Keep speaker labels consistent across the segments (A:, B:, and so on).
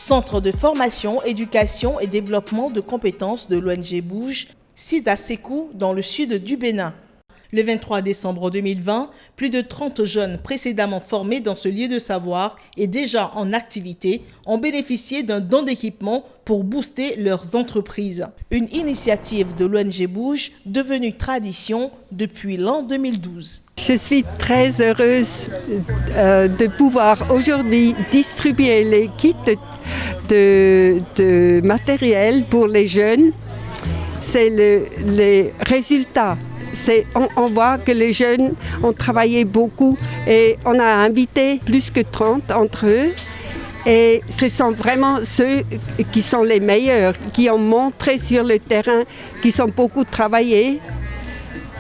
A: Centre de formation, éducation et développement de compétences de l'ONG Bouge, site à Sékou, dans le sud du Bénin. Le 23 décembre 2020, plus de 30 jeunes précédemment formés dans ce lieu de savoir et déjà en activité ont bénéficié d'un don d'équipement pour booster leurs entreprises. Une initiative de l'ONG Bouge devenue tradition depuis l'an 2012.
B: Je suis très heureuse de pouvoir aujourd'hui distribuer les kits de matériel pour les jeunes. C'est les résultats. On voit que les jeunes ont travaillé beaucoup et on a invité plus que 30 entre eux. Et ce sont vraiment ceux qui sont les meilleurs, qui ont montré sur le terrain, qui ont beaucoup travaillé,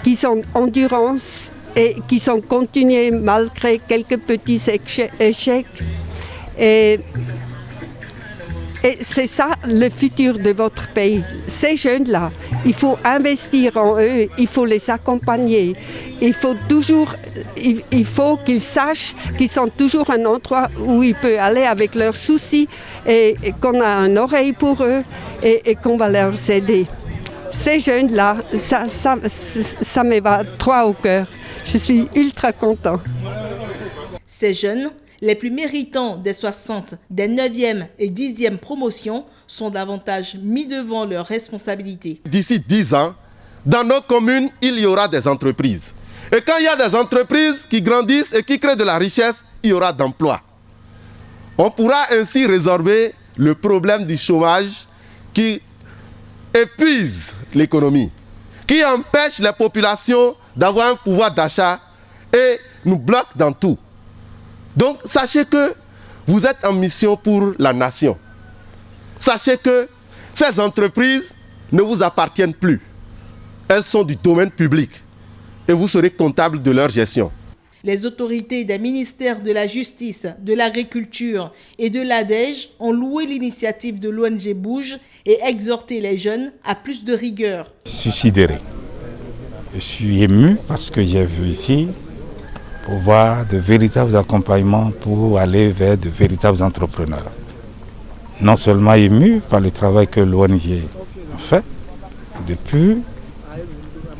B: qui sont endurance et qui sont continués malgré quelques petits échecs. Et c'est ça le futur de votre pays. Ces jeunes-là, il faut investir en eux, il faut les accompagner. Il faut qu'ils sachent qu'ils sont toujours un endroit où ils peuvent aller avec leurs soucis et qu'on a une oreille pour eux et qu'on va leur aider. Ces jeunes-là, ça me va droit au cœur. Je suis ultra content.
A: Ces jeunes, les plus méritants des 60, des 9e et 10e promotions sont davantage mis devant leurs responsabilités.
C: D'ici 10 ans, dans nos communes, il y aura des entreprises. Et quand il y a des entreprises qui grandissent et qui créent de la richesse, il y aura d'emplois. On pourra ainsi résorber le problème du chômage qui épuise l'économie, qui empêche les populations d'avoir un pouvoir d'achat et nous bloque dans tout. Donc, sachez que vous êtes en mission pour la nation. Sachez que ces entreprises ne vous appartiennent plus. Elles sont du domaine public et vous serez comptable de leur gestion.
A: Les autorités des ministères de la Justice, de l'Agriculture et de l'ADEJ ont loué l'initiative de l'ONG Bouge et exhorté les jeunes à plus de rigueur.
D: Je suis sidéré. Je suis ému parce que j'ai vu ici pour voir de véritables accompagnements pour aller vers de véritables entrepreneurs. Non seulement ému par le travail que l'ONG a fait, depuis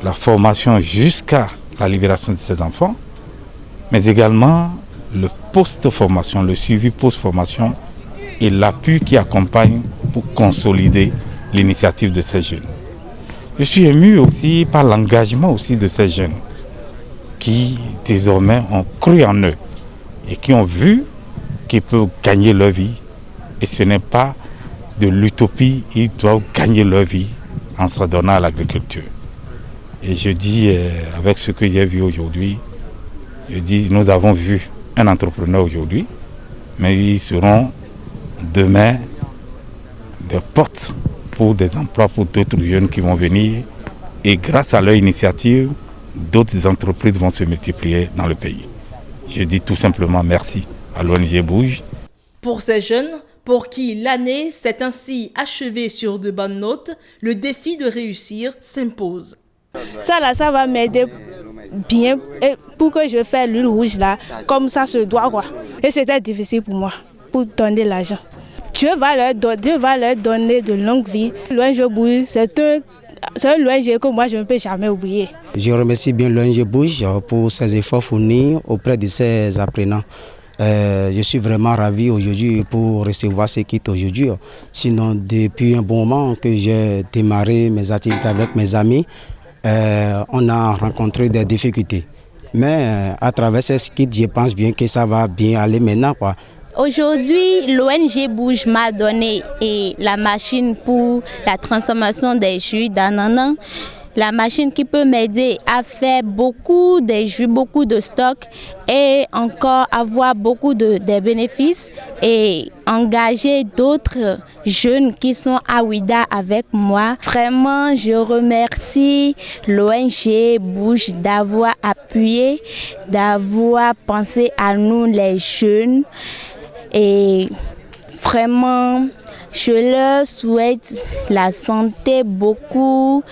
D: la formation jusqu'à la libération de ces enfants, mais également le post-formation, le suivi post-formation et l'appui qui accompagne pour consolider l'initiative de ces jeunes. Je suis ému aussi par l'engagement aussi de ces jeunes qui désormais ont cru en eux et qui ont vu qu'ils peuvent gagner leur vie. Et ce n'est pas de l'utopie, ils doivent gagner leur vie en se donnant à l'agriculture. Et je dis, avec ce que j'ai vu aujourd'hui, je dis, nous avons vu un entrepreneur aujourd'hui, mais ils seront demain des portes pour des emplois pour d'autres jeunes qui vont venir. Et grâce à leur initiative, d'autres entreprises vont se multiplier dans le pays. Je dis tout simplement merci à l'ONG Bouge.
A: Pour ces jeunes, pour qui l'année s'est ainsi achevée sur de bonnes notes, le défi de réussir s'impose.
E: Ça va m'aider bien pour que je fasse l'huile rouge là, comme ça se doit quoi. Et c'était difficile pour moi, pour donner l'argent. Dieu va leur donner de longue vie. L'ONG Bouge, c'est l'ONG que moi je ne peux jamais oublier.
F: Je remercie bien l'ONG Bouge pour ses efforts fournis auprès de ses apprenants. Je suis vraiment ravi aujourd'hui pour recevoir ces kits aujourd'hui. Sinon, depuis un bon moment que j'ai démarré mes activités avec mes amis, on a rencontré des difficultés. Mais à travers ces kits, je pense bien que ça va bien aller maintenant, quoi.
G: Aujourd'hui, l'ONG Bouge m'a donné la machine pour la transformation des jus d'ananas. La machine qui peut m'aider à faire beaucoup de jus, beaucoup de stock et encore avoir beaucoup de bénéfices et engager d'autres jeunes qui sont à Ouida avec moi. Vraiment, je remercie l'ONG Bouge d'avoir appuyé, d'avoir pensé à nous les jeunes et vraiment, je leur souhaite la santé, beaucoup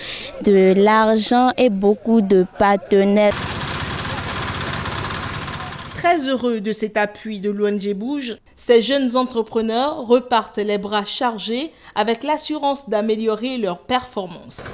G: de l'argent et beaucoup de partenaires.
A: Très heureux de cet appui de l'ONG Bouge, ces jeunes entrepreneurs repartent les bras chargés avec l'assurance d'améliorer leurs performances.